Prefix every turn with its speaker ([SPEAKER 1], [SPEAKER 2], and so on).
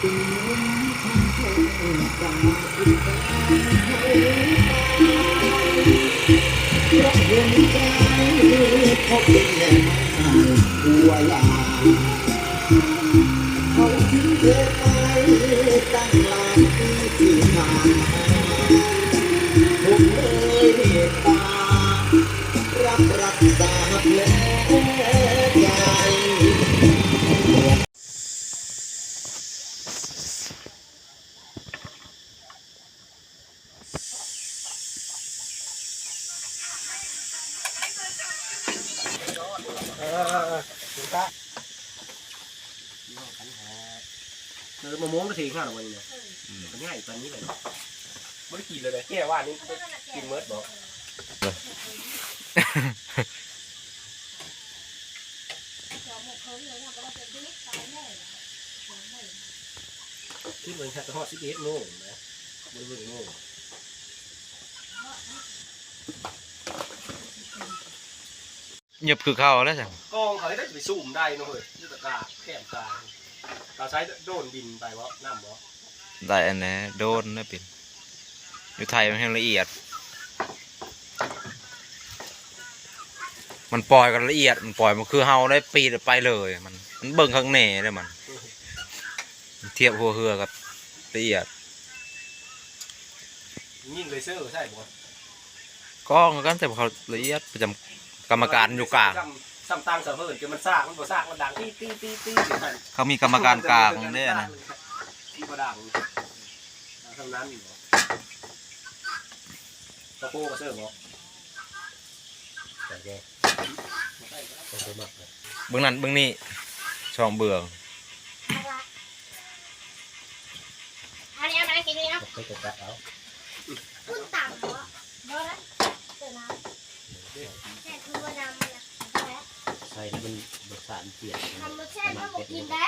[SPEAKER 1] เขาเป็นแม่ม่ายหัวลาเขาทิ้งเธอไปตั้งหลายปีที่ผ่านมาผมเลยเมตตารับรักษาแผลใจ
[SPEAKER 2] ถูกปะคือมะม่วงก็ทิ้งข้างหลังวันนี้เนาะมันง่ายตอนนี้เลยไม่ได้กินเลยแค่ว่านี่กินเมิร์ดบอกที่เหมือนแค่ทอด11 โมงนะบริเวณโมง
[SPEAKER 3] หยับคือเข้าแล้วจ้ะ
[SPEAKER 2] กองเขาได้ไปซูมได้นะเฮ้ยนี่ตะกาแค่ตาเราใช้โดนบินไปวะน้ำวะ
[SPEAKER 3] ได้อันนี้โดนนะเป็นอยู่ไทยมันให้ละเอียดมันปล่อยกันละเอียดมันปล่อยมันคือเฮาได้ปีไปเลยมันเบิ่งข้างในได้มันเทียบหัวเรือกับละเอียด
[SPEAKER 2] ยิ่งเลยเซอร์ใช่ปะ
[SPEAKER 3] ก็กันแต่เขาละเอียดประจำกรรมการอยู่กลาง
[SPEAKER 2] ซ้ำตังเสะเพิ่นจนมันซากมันบ่ซากมันดังตี
[SPEAKER 3] เขามีกรรมการกลางเนี่ยนะ
[SPEAKER 2] ที่บ่ดังทำนั้นอยู่ตะโก้ก็เซอร์บ่แต่แก
[SPEAKER 3] เบื้องนั้นเบื้องนี้ช่องเบือง
[SPEAKER 4] อันนี้อะไรกินนี่นะ
[SPEAKER 2] ไปจัดเอา
[SPEAKER 4] ขึ้นต่ำเหรอเดี๋ยวนะเดี๋ยวนะแค่คือว่าดำนะ
[SPEAKER 5] ใส่แล้วมันรสชาติเปลี่ยน
[SPEAKER 4] ทำรสชาติก็บอกกินได้